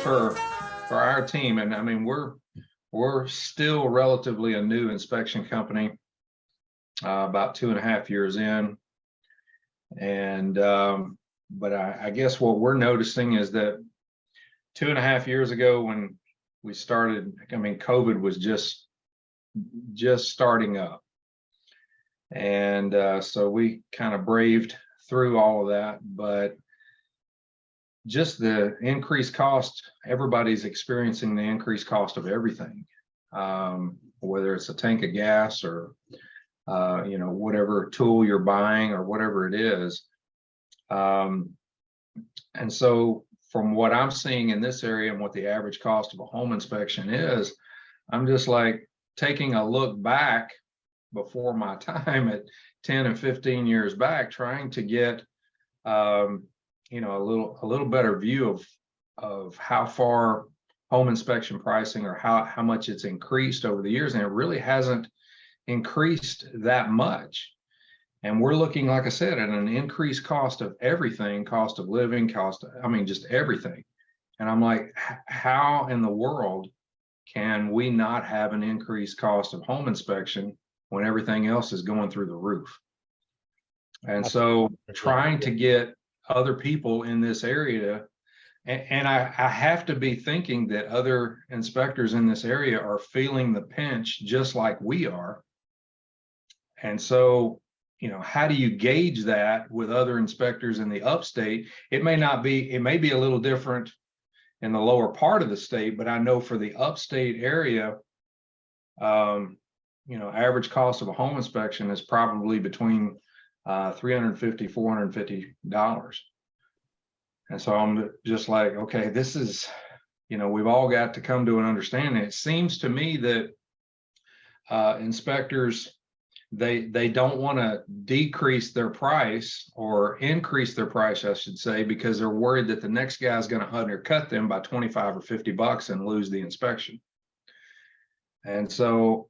for our team, and I mean, we're still relatively a new inspection company, about 2.5 years in. And but I guess what we're noticing is that 2.5 years ago when we started, I mean, COVID was just starting up. And so we kind of braved through all of that, but just the increased cost, everybody's experiencing the increased cost of everything, whether it's a tank of gas or you know, whatever tool you're buying or whatever it is. And so from what I'm seeing in this area and what the average cost of a home inspection is, I'm just like taking a look back before my time at 10 and 15 years back, trying to get you know, a little better view of how far home inspection pricing or how much it's increased over the years. And it really hasn't increased that much. And we're looking, like I said, at an increased cost of everything, cost of living, I mean, just everything. And I'm like, how in the world can we not have an increased cost of home inspection when everything else is going through the roof? And so trying to get other people in this area, and I have to be thinking that other inspectors in this area are feeling the pinch just like we are. And so, you know, how do you gauge that with other inspectors in the upstate? It may be a little different in the lower part of the state, but I know for the upstate area, you know, average cost of a home inspection is probably between $350, $450. And so I'm just like, okay, this is, you know, we've all got to come to an understanding. It seems to me that inspectors, they don't want to decrease their price or increase their price, I should say, because they're worried that the next guy's going to undercut them by 25 or 50 bucks and lose the inspection. And so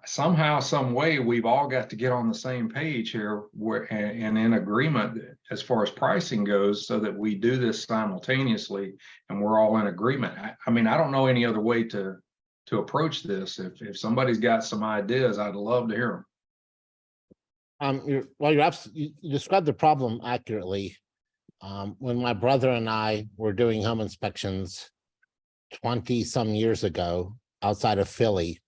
somehow, some way, we've all got to get on the same page here and in agreement as far as pricing goes, so that we do this simultaneously and we're all in agreement. I mean, I don't know any other way to approach this. If somebody's got some ideas, I'd love to hear them. You described the problem accurately. When my brother and I were doing home inspections 20 some years ago outside of Philly.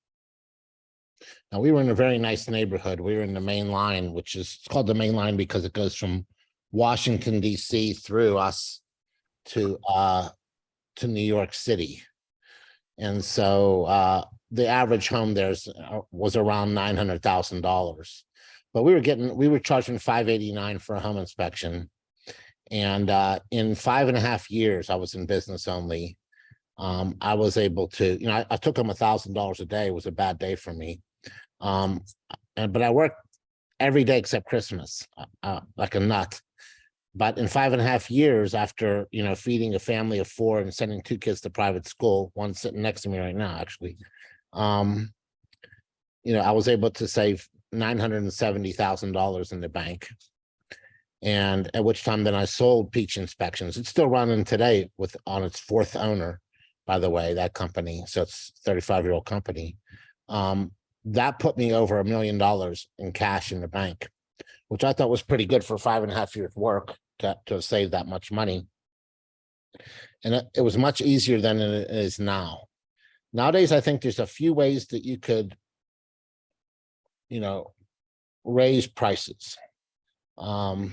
Now, we were in a very nice neighborhood. We were in the main line, which is called the main line because it goes from Washington, D.C. through us to New York City. And so the average home there was around $900,000. But we were charging $589 for a home inspection. And in 5.5 years, I was in business only. I was able to, you know, I took him $1,000 a day. It was a bad day for me. But I worked every day except Christmas, like a nut. But in 5.5 years, after, you know, feeding a family of 4 and sending 2 kids to private school, one sitting next to me right now, actually, you know, I was able to save $970,000 in the bank. And at which time then I sold Peach Inspections. It's still running today on its 4th owner, by the way, that company. So it's a 35-year-old company. That put me over $1 million in cash in the bank, which I thought was pretty good for 5.5 years work to save that much money. And it was much easier than it is now. Nowadays, I think there's a few ways that you could, you know, raise prices. And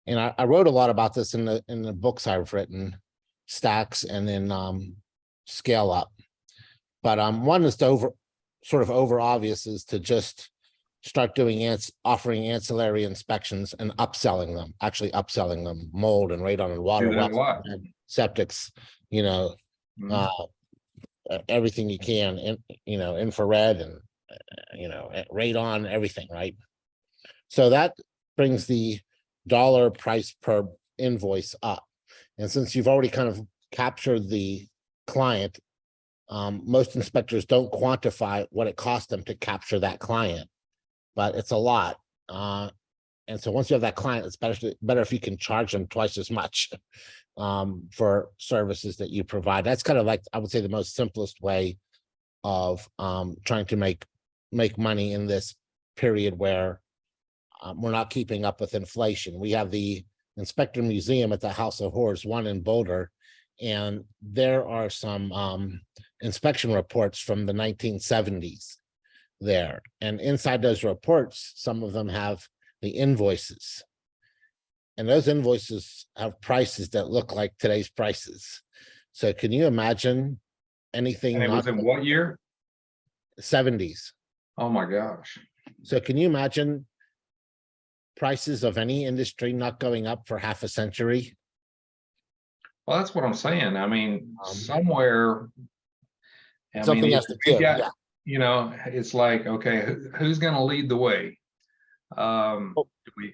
I wrote a lot about this in the books I've written, Stacks and then Scale Up. But one is sort of over obvious is to just start doing offering ancillary inspections and upselling them, actually upselling them, mold and radon and water, and septics, you know, everything you can, you know, infrared and, you know, radon, everything, right? So that brings the dollar price per invoice up. And since you've already kind of captured the client, most inspectors don't quantify what it costs them to capture that client, but it's a lot. And And so once you have that client, it's better if you can charge them twice as much for services that you provide. That's kind of like, I would say, the most simplest way of trying to make money in this period where we're not keeping up with inflation. We have the Inspector Museum at the House of Horrors, one in Boulder, and there are some inspection reports from the 1970s there. And inside those reports, some of them have the invoices. And those invoices have prices that look like today's prices. So can you imagine anything? And it was in what year? 70s. Oh my gosh. So can you imagine prices of any industry not going up for half a century? Well, that's what I'm saying. I mean, somewhere, I Something mean, has to you give, got, yeah. you know, it's like, okay, who's going to lead the way?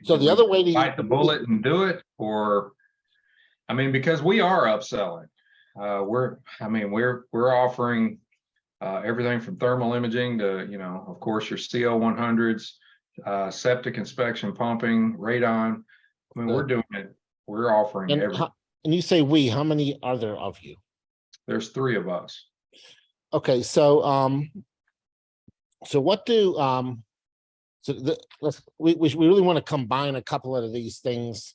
So the other way to bite the bullet and do it, or, I mean, because we are upselling. We're offering everything from thermal imaging to, you know, of course, your CO 100s, septic inspection, pumping, radon. I mean, we're doing it. We're offering everything. And you say we, how many are there of you? There's 3 of us. Okay, so so what do we really want to combine a couple of these things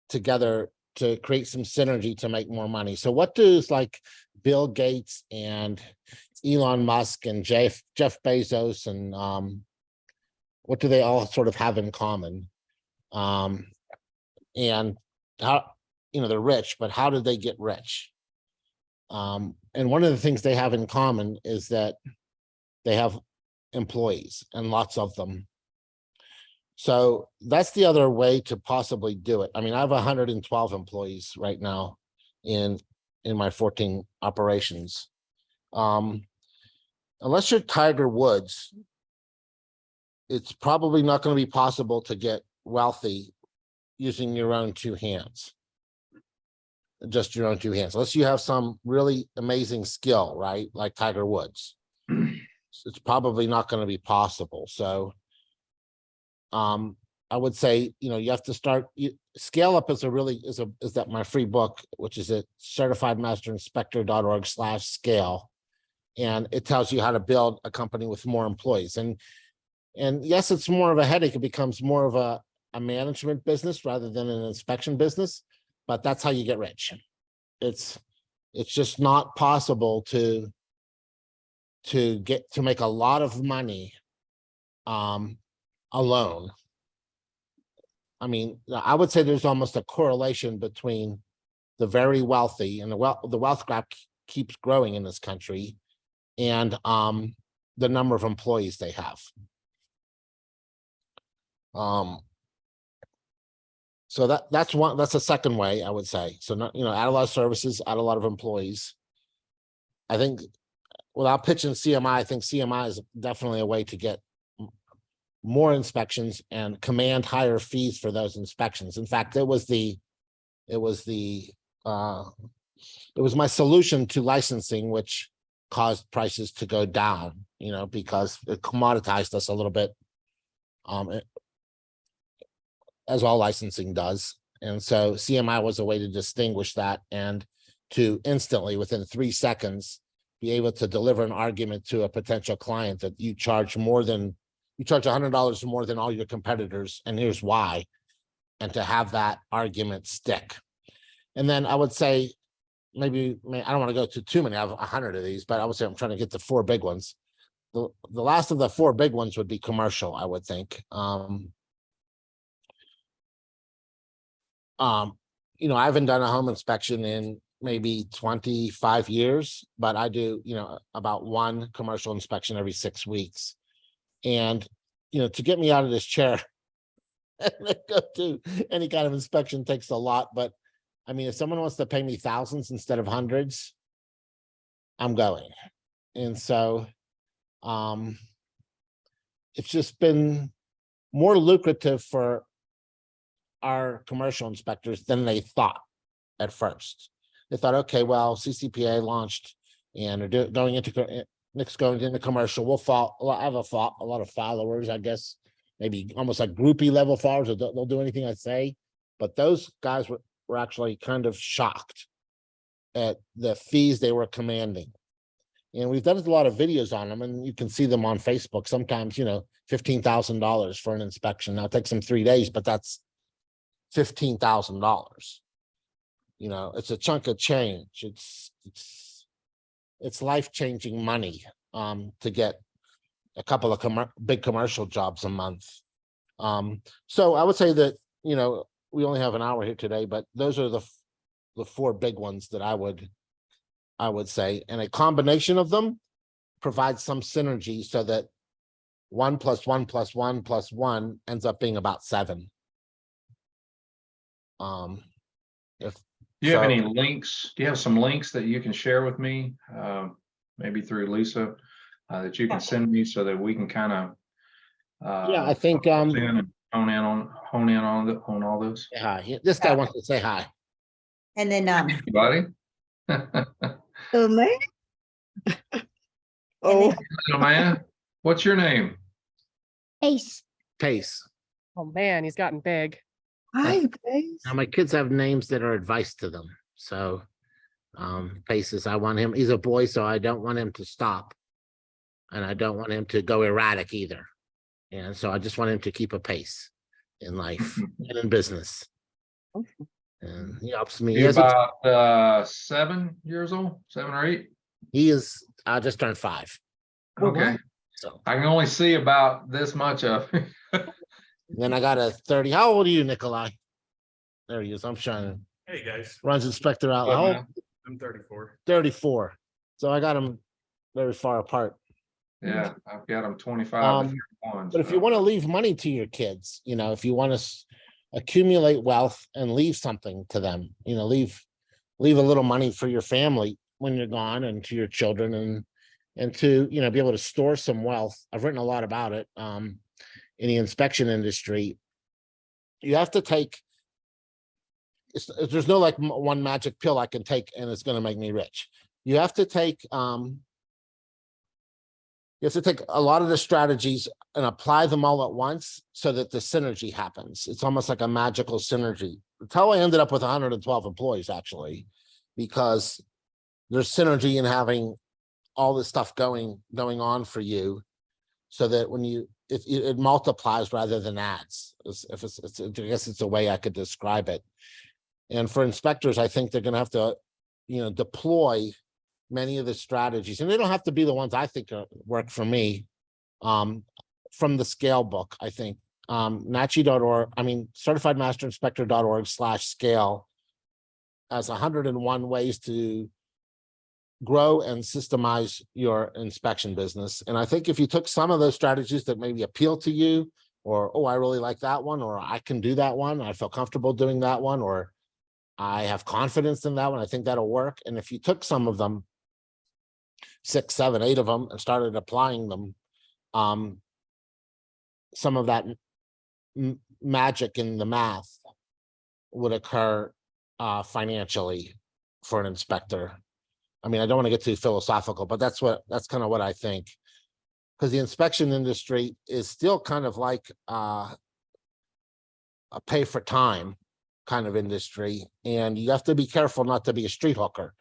together to create some synergy to make more money. So what does like Bill Gates and Elon Musk and Jeff Bezos and what do they all sort of have in common? And how, you know, they're rich, but how did they get rich? And one of the things they have in common is that they have employees and lots of them. So that's the other way to possibly do it. I mean, I have 112 employees right now in my 14 operations. Unless you're Tiger Woods, it's probably not going to be possible to get wealthy using your own 2 hands. Just your own 2 hands, unless you have some really amazing skill, right? Like Tiger Woods. It's probably not going to be possible. So I would say, you know, you have to start scale up is that my free book, which is at certifiedmasterinspector.org/scale. And it tells you how to build a company with more employees. And yes, it's more of a headache. It becomes more of a management business rather than an inspection business, but that's how you get rich. It's just not possible to make a lot of money alone. I mean, I would say there's almost a correlation between the very wealthy, and the wealth gap keeps growing in this country, and the number of employees they have. So that's a second way, I would say. So not, you know, add a lot of services, add a lot of employees. I think without pitching CMI, I think CMI is definitely a way to get more inspections and command higher fees for those inspections. In fact, it was my solution to licensing, which caused prices to go down, you know, because it commoditized us a little bit, as all licensing does. And so CMI was a way to distinguish that and to instantly, within 3 seconds, be able to deliver an argument to a potential client that you charge $100 more than all your competitors, and here's why, and to have that argument stick. And then I would say, maybe I don't want to go to too many. I have 100 of these, but I would say I'm trying to get the 4 big ones. The last of the 4 big ones would be commercial, I would think. You know, I haven't done a home inspection in maybe 25 years, but I do, you know, about 1 commercial inspection every 6 weeks. And, you know, to get me out of this chair and go to any kind of inspection takes a lot. But I mean, if someone wants to pay me thousands instead of hundreds, I'm going. And so it's just been more lucrative for our commercial inspectors than they thought at first. They thought, okay, well, CCPA launched and they're going into commercial. We'll fall. I have a lot of followers, I guess, maybe almost like groupie level followers that they'll do anything I say. But those guys were actually kind of shocked at the fees they were commanding. And we've done a lot of videos on them, and you can see them on Facebook. Sometimes, $15,000 for an inspection. Now it takes them 3 days, but that's $15,000. It's a chunk of change. It's life-changing money to get a couple of big commercial jobs a month. So I would say that, we only have an hour here today, but those are the 4 big ones that I would say, and a combination of them provides some synergy so that 1 + 1 + 1 + 1 ends up being about 7. Do you have any links? Do you have some links that you can share with me? Maybe through Lisa, that you can send me so that we can kind of yeah, I think hone in on all this. This guy wants to say hi. And then Buddy. oh man. Oh, Hello, man. What's your name? Ace. Pace. oh man, he's gotten big. Hi, Pace. Now my kids have names that are advice to them. So Pace is, I want him, he's a boy, so I don't want him to stop. And I don't want him to go erratic either. And so I just want him to keep a pace in life and in business. And he helps me. You're about 7 years old, 7 or 8. He is just turned 5. Okay. So I can only see about this much of. then I got a 30. How old are you, Nikolai? There he is. I'm shining. Hey guys, Runs Inspector out. How old? I'm 34. 34. So I got him very far apart. Yeah, I've got them 25 to 31. But if you want to leave money to your kids, if you want to accumulate wealth and leave something to them, leave a little money for your family when you're gone, and to your children, and to be able to store some wealth. I've written a lot about it in the inspection industry. You have to take, there's no like one magic pill I can take and it's going to make me rich. You have to take a lot of the strategies and apply them all at once so that the synergy happens. It's almost like a magical synergy. That's how I ended up with 112 employees, actually, because there's synergy in having all this stuff going on for you, so that when it multiplies rather than adds. I guess it's a way I could describe it. And for inspectors, I think they're going to have to, deploy many of the strategies, and they don't have to be the ones I think work for me, from the scale book. I think NACHI.org, certifiedmasterinspector.org/scale has 101 ways to grow and systemize your inspection business. And I think if you took some of those strategies that maybe appeal to you, or, oh, I really like that one, or I can do that one, I feel comfortable doing that one, or I have confidence in that one, I think that'll work. And if you took some of them, 6, 7, 8 of them, and started applying them, some of that magic in the math would occur financially for an inspector. I mean, I don't want to get too philosophical, but that's kind of what I think, because the inspection industry is still kind of like a pay for time kind of industry, and you have to be careful not to be a street hooker.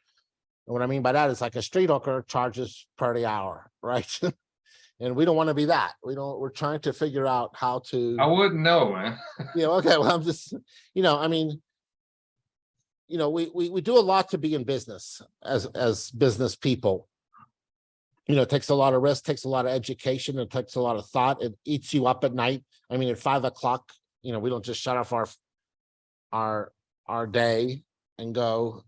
And what I mean by that is, like, a street hooker charges per the hour, right? And we don't want to be that. We're trying to figure out how to. I wouldn't know, man. Okay, well, I'm just, we do a lot to be in business as business people. It takes a lot of risk, takes a lot of education, it takes a lot of thought. It eats you up at night. I mean, at 5 o'clock, we don't just shut off our day and go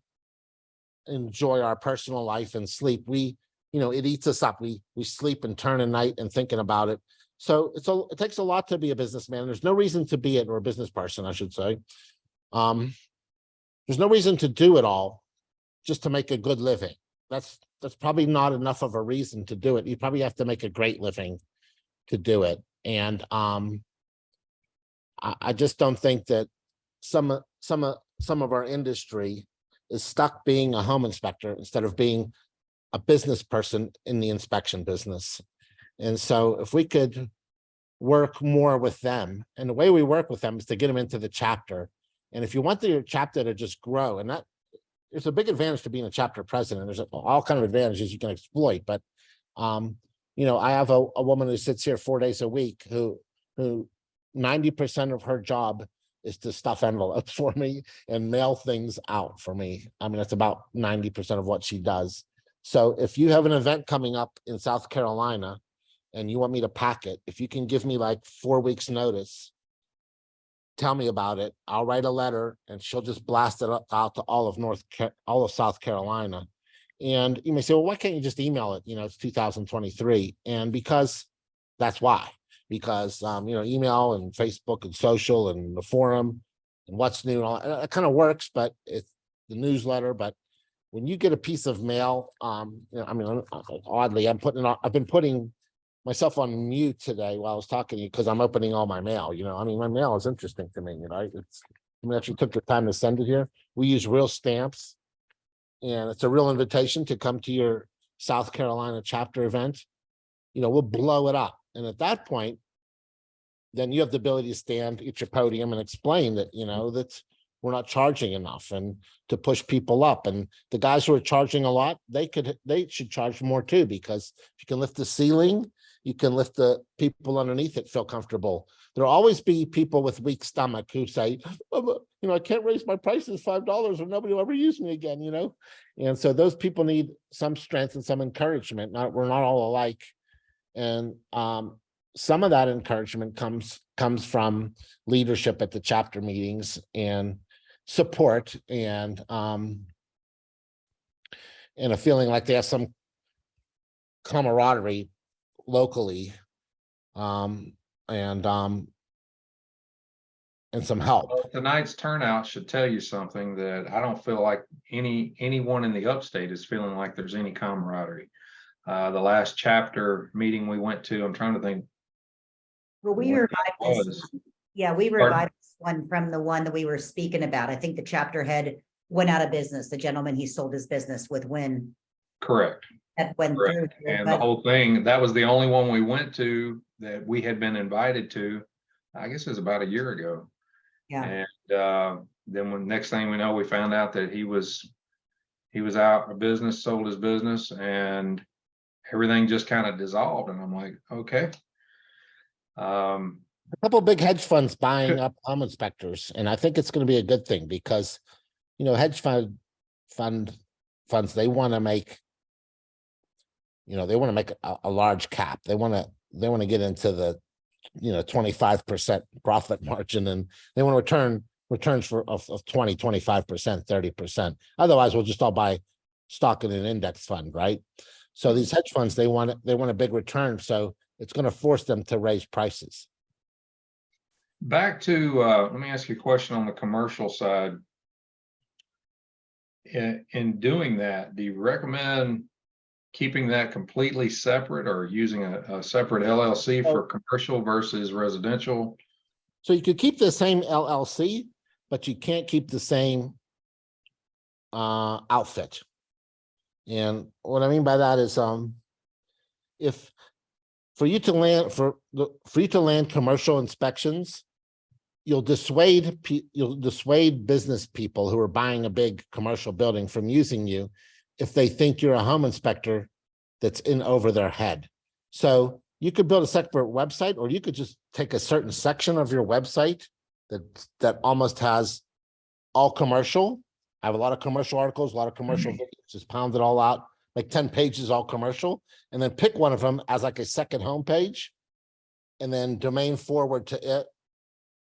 enjoy our personal life and sleep. It eats us up. We sleep and turn at night and thinking about it. So it takes a lot to be a businessman. There's no reason to be it, or a business person, I should say. There's no reason to do it all just to make a good living. That's probably not enough of a reason to do it. You probably have to make a great living to do it. And I just don't think that some of our industry is stuck being a home inspector instead of being a business person in the inspection business. And so if we could work more with them. And the way we work with them is to get them into the chapter. And if you want your chapter to just grow, and that it's a big advantage to being a chapter president. There's all kind of advantages you can exploit, but you know, I have a woman who sits here 4 days a week who 90% of her job is to stuff envelopes for me and mail things out for me. I mean, that's about 90% of what she does. So if you have an event coming up in South Carolina and you want me to pack it, if you can give me like 4 weeks notice, tell me about it. I'll write a letter and she'll just blast it out to all of South Carolina. And you may say, well, why can't you just email it? You know, it's 2023. And because that's why. Because you know, email and Facebook and social and the forum and what's new and all that kind of works, but it's the newsletter. But when you get a piece of mail, you know, I mean, oddly, I've been putting myself on mute today while I was talking to you because I'm opening all my mail. You know, I mean, my mail is interesting to me. You know, I mean, actually took the time to send it here. We use real stamps, and it's a real invitation to come to your South Carolina chapter event. You know, we'll blow it up. And at that point, then you have the ability to stand at your podium and explain that, you know, that we're not charging enough and to push people up. And the guys who are charging a lot, they should charge more too, because if you can lift the ceiling, you can lift the people underneath it feel comfortable. There'll always be people with weak stomach who say, oh, you know, I can't raise my prices $5 or nobody will ever use me again, you know? And so those people need some strength and some encouragement. We're not all alike. And some of that encouragement comes from leadership at the chapter meetings and support and a feeling like they have some camaraderie locally and some help. Well, tonight's turnout should tell you something that I don't feel like anyone in the upstate is feeling like there's any camaraderie. The last chapter meeting we went to, I'm trying to think. Well, we what revived that this. was. Yeah, we Pardon? revived this one from the one that we were speaking about. I think the chapter head went out of business. The gentleman, he sold his business with Win. Correct. That went Correct. through. And the but- whole thing, that was the only one we went to that we had been invited to. I guess it was about a year ago. Yeah, And then when next thing we know, we found out that he was out of business, sold his business, and everything just kind of dissolved. And I'm like, okay. A couple of big hedge funds buying up home inspectors, and I think it's going to be a good thing because, you know, hedge funds they want to make, you know, they want to make a large cap. They want to get into the, you know, 25% profit margin, and they want to returns of 20, 25%, 30%. Otherwise, we'll just all buy stock in an index fund, right? So these hedge funds, they want a big return, so it's going to force them to raise prices. Back to, let me ask you a question on the commercial side. In doing that, do you recommend keeping that completely separate or using a separate LLC for commercial versus residential? So you could keep the same LLC, but you can't keep the same outfit. And what I mean by that is, if for you to land commercial inspections, you'll dissuade business people who are buying a big commercial building from using you if they think you're a home inspector that's in over their head. So you could build a separate website, or you could just take a certain section of your website that almost has all commercial. I have a lot of commercial articles, a lot of commercial videos, just pound it all out, like 10 pages, all commercial, and then pick one of them as like a second homepage, and then domain forward to it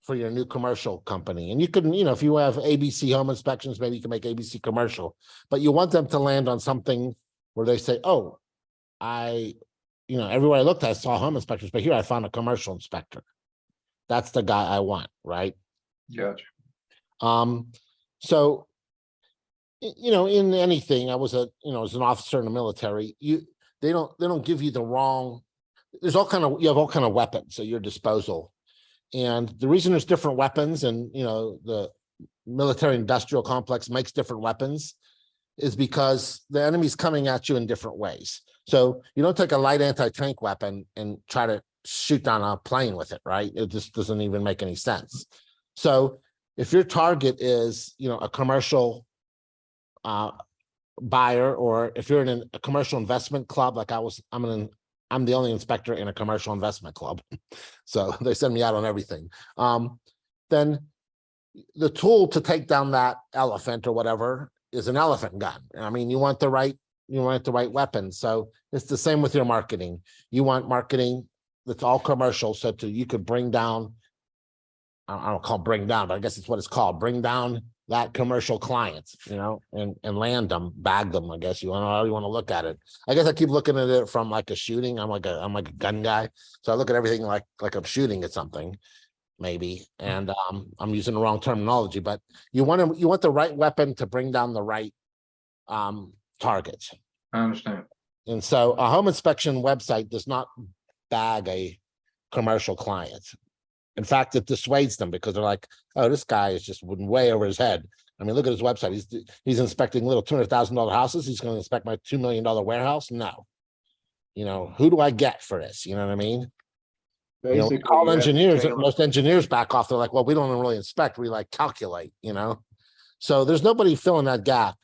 for your new commercial company. And you can, you know, if you have ABC home inspections, maybe you can make ABC commercial, but you want them to land on something where they say, oh, you know, everywhere I looked, I saw home inspectors, but here I found a commercial inspector. That's the guy I want, right? Gotcha. So, you know, in anything, as an officer in the military, they don't give you the wrong, you have all kind of weapons at your disposal. And the reason there's different weapons, and, you know, the military industrial complex makes different weapons, is because the enemy's coming at you in different ways. So you don't take a light anti-tank weapon and try to shoot down a plane with it, right? It just doesn't even make any sense. So if your target is, a commercial buyer, or if you're in a commercial investment club, like I'm the only inspector in a commercial investment club. So they send me out on everything. Then the tool to take down that elephant or whatever is an elephant gun. I mean, you want the right weapon. So it's the same with your marketing. You want marketing that's all commercial, so you could bring down, I don't call bring down, but I guess it's what it's called, bring down that commercial client, and land them, bag them, I guess you want to look at it. I guess I keep looking at it from like a shooting. I'm like a gun guy. So I look at everything like I'm shooting at something, maybe. And I'm using the wrong terminology, but you want the right weapon to bring down the right targets. I understand. And so a home inspection website does not bag a commercial client. In fact, it dissuades them, because they're like, oh, this guy is just way over his head. I mean, look at his website. He's inspecting little $200,000 houses. He's going to inspect my $2 million warehouse. No, who do I get for this? You know what I mean? Basically, All you have to engineers, tailor- most engineers back off. They're like, well, we don't really inspect. We like calculate, So there's nobody filling that gap,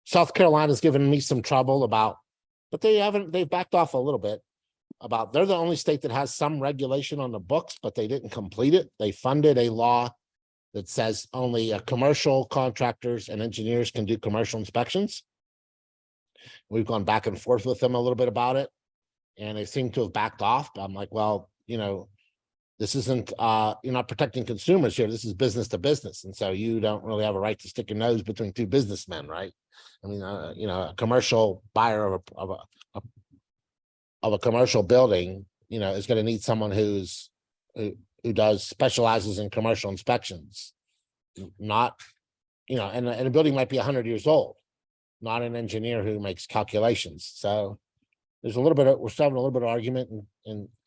South Carolina's given me some trouble but they've backed off a little bit. They're the only state that has some regulation on the books, but they didn't complete it. They funded a law that says only commercial contractors and engineers can do commercial inspections. We've gone back and forth with them a little bit about it, and they seem to have backed off. I'm like, well, this isn't, you're not protecting consumers here. This is business to business. And so you don't really have a right to stick your nose between two businessmen, right? I mean, a commercial buyer of a commercial building, is going to need someone who specializes in commercial inspections, not, and a building might be 100 years old, not an engineer who makes calculations. So there's we're still having a little bit of argument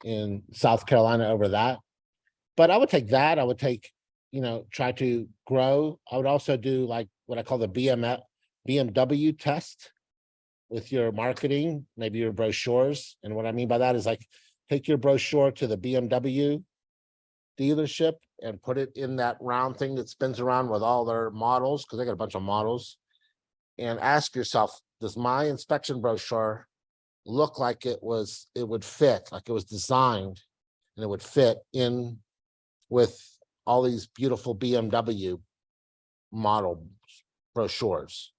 in South Carolina over that. But I would take that. I would take, try to grow. I would also do like what I call the BMW test with your marketing, maybe your brochures. And what I mean by that is like, take your brochure to the BMW dealership and put it in that round thing that spins around with all their models, because they got a bunch of models, and ask yourself, does my inspection brochure look like it would fit, like it was designed and it would fit in with all these beautiful BMW model brochures?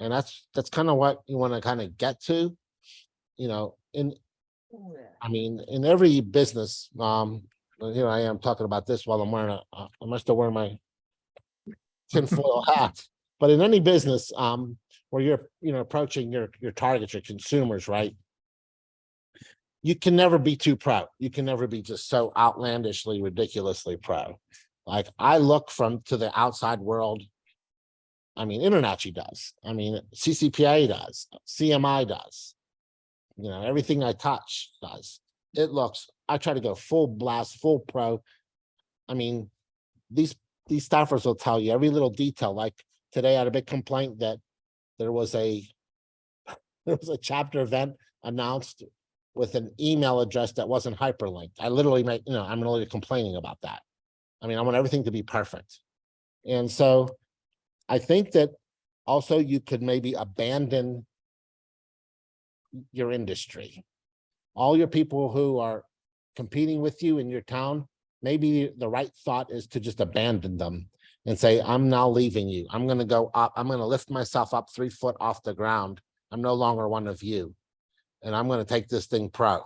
And that's kind of what you want to kind of get to, in every business. Here I am talking about this while I'm wearing I'm still wearing my tinfoil hat. But in any business, where you're approaching your targets, your consumers, right? You can never be too pro. You can never be just so outlandishly, ridiculously pro. Like I look to the outside world. I mean, InterNACHI does. I mean, CCPA does. CMI does. Everything I touch does. I try to go full blast, full pro. I mean, these staffers will tell you every little detail. Like today I had a big complaint that there was a chapter event announced with an email address that wasn't hyperlinked. I literally I'm really complaining about that. I mean, I want everything to be perfect. And so I think that also you could maybe abandon your industry. All your people who are competing with you in your town, maybe the right thought is to just abandon them and say, I'm now leaving you. I'm going to go up. I'm going to lift myself up 3 foot off the ground. I'm no longer one of you. And I'm going to take this thing pro.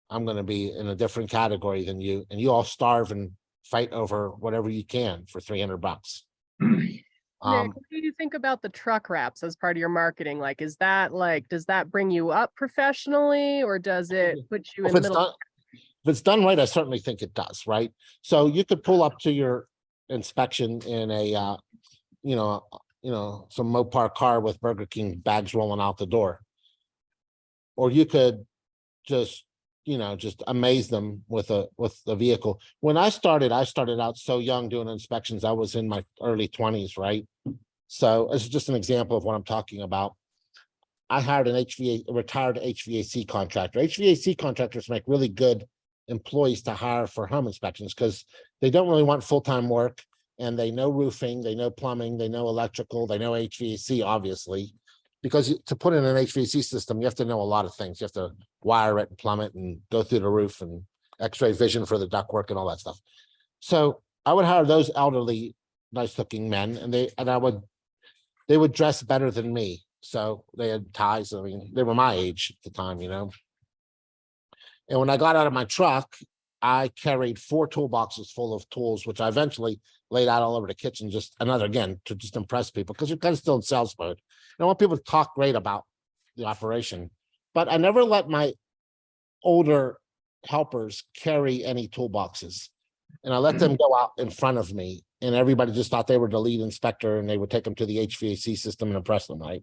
I'm going to be in a different category than you. And you all starve and fight over whatever you can for $300. Nick, what do you think about the truck wraps as part of your marketing? Like, does that bring you up professionally, or does it put you in middle? If it's done right, I certainly think it does, right? So you could pull up to your inspection in a, some Mopar car with Burger King bags rolling out the door. Or you could just amaze them with the vehicle. When I started out so young doing inspections. I was in my early 20s, right? So it's just an example of what I'm talking about. I hired a retired HVAC contractor. HVAC contractors make really good employees to hire for home inspections because they don't really want full-time work, and they know roofing, they know plumbing, they know electrical, they know HVAC, obviously. Because to put in an HVAC system, you have to know a lot of things. You have to wire it and plumb it and go through the roof and X-ray vision for the ductwork and all that stuff. So I would hire those elderly, nice-looking men, and they would dress better than me. So they had ties. I mean, they were my age at the time, you know. And when I got out of my truck, I carried 4 toolboxes full of tools, which I eventually laid out all over the kitchen, just another, again, to just impress people, because you're kind of still in sales mode. I want people to talk great about the operation, but I never let my older helpers carry any toolboxes. And I let them go out in front of me, and everybody just thought they were the lead inspector, and they would take them to the HVAC system and impress them, right?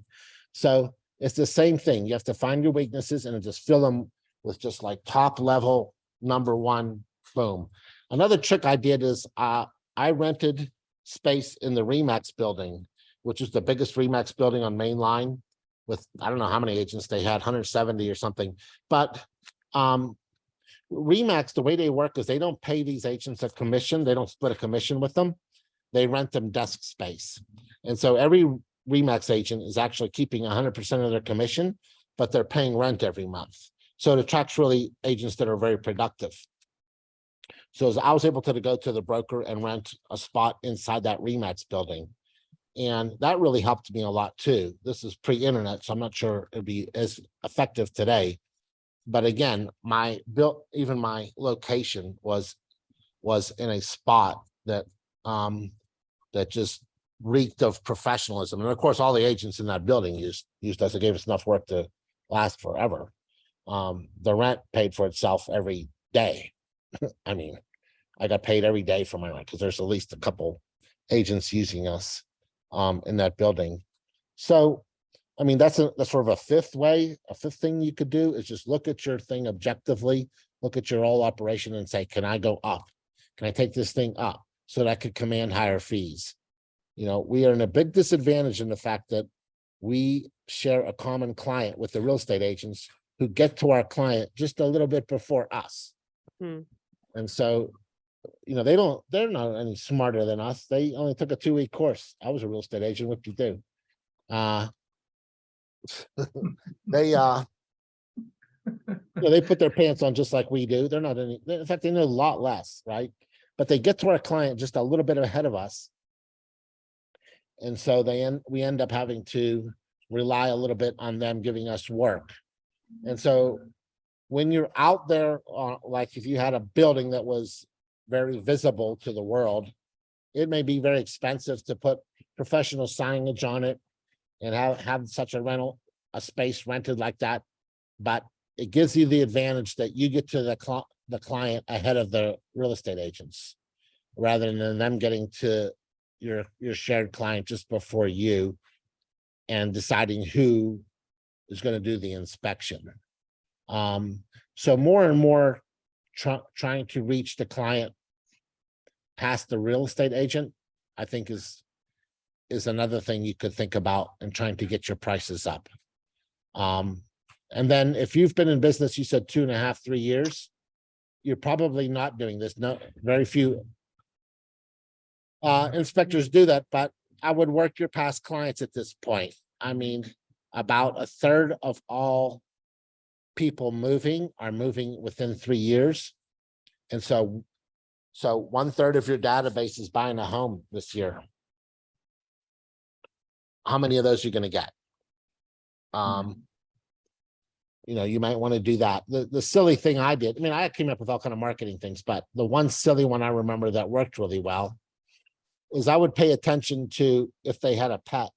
So it's the same thing. You have to find your weaknesses and just fill them with just like top level, #1, boom. Another trick I did is I rented space in the Remax building, which is the biggest Remax building on Main Line, with, I don't know how many agents they had, 170 or something. But Remax, the way they work is they don't pay these agents a commission. They don't split a commission with them. They rent them desk space. And so every Remax agent is actually keeping 100% of their commission, but they're paying rent every month. So it attracts really agents that are very productive. So I was able to go to the broker and rent a spot inside that Remax building. And that really helped me a lot too. This is pre-internet, so I'm not sure it'd be as effective today. But again, even my location was in a spot that that just reeked of professionalism. And of course, all the agents in that building used us. It gave us enough work to last forever. The rent paid for itself every day. I mean, I got paid every day for my rent because there's at least a couple agents using us in that building. So, I mean, that's sort of a fifth thing you could do is just look at your thing objectively, look at your whole operation and say, can I go up? Can I take this thing up so that I could command higher fees? You know, we are in a big disadvantage in the fact that we share a common client with the real estate agents who get to our client just a little bit before us. And so, you know, they're not any smarter than us. They only took a 2-week course. I was a real estate agent. What do you do? They they put their pants on just like we do. They're not any, in fact, they know a lot less, right? But they get to our client just a little bit ahead of us. And so we end up having to rely a little bit on them giving us work. And so when you're out there, like if you had a building that was very visible to the world, it may be very expensive to put professional signage on it and have such a space rented like that. But it gives you the advantage that you get to the client ahead of the real estate agents, rather than them getting to your shared client just before you and deciding who is going to do the inspection. So more and more trying to reach the client past the real estate agent, I think is another thing you could think about and trying to get your prices up. And then if you've been in business, you said 2.5, 3 years, you're probably not doing this. No, very few inspectors do that, but I would work your past clients at this point. I mean, about 1/3 of all people are moving within 3 years. And so 1/3 of your database is buying a home this year. How many of those are you going to get? You know, you might want to do that. The silly thing I did, I mean, I came up with all kind of marketing things, but the one silly one I remember that worked really well is I would pay attention to if they had a pet.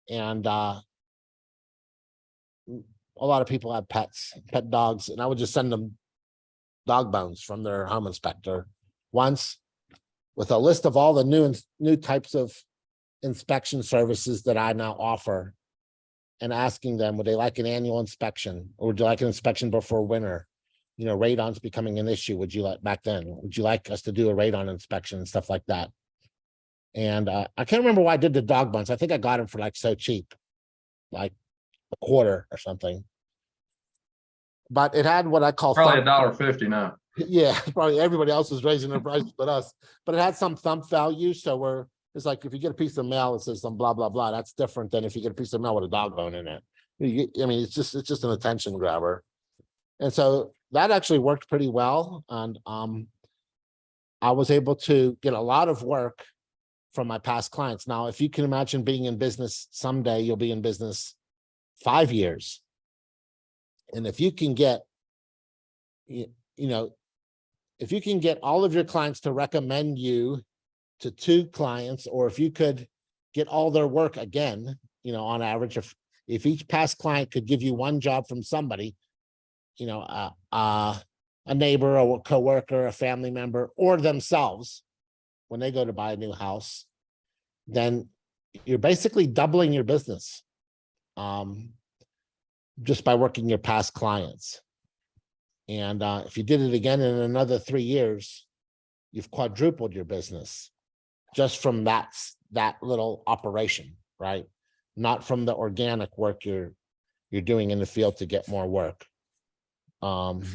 And a lot of people have pet dogs, and I would just send them dog bones from their home inspector once with a list of all the new types of inspection services that I now offer, and asking them, would they like an annual inspection, or would you like an inspection before winter? You know, radon's becoming an issue. Would you like us to do a radon inspection and stuff like that? And I can't remember why I did the dog bones. I think I got them for like so cheap. like a quarter or something. But it had what I call Probably thumb, $1.50 now. yeah, probably everybody else is raising their prices but us. But it had some thumb value. So it's like if you get a piece of mail, it says some blah blah blah. That's different than if you get a piece of mail with a dog bone in it. I mean, it's just an attention grabber. And so that actually worked pretty well. And I was able to get a lot of work from my past clients. Now, if you can imagine being in business someday, you'll be in business 5 years. And if you can get, you know, if you can get all of your clients to recommend you to 2 clients, or if you could get all their work again, you know, on average, if each past client could give you 1 job from somebody, you know, a neighbor, a coworker, a family member, or themselves, when they go to buy a new house, then you're basically doubling your business just by working your past clients. And if you did it again in another 3 years, you've quadrupled your business just from that little operation, right? Not from the organic work you're doing in the field to get more work. But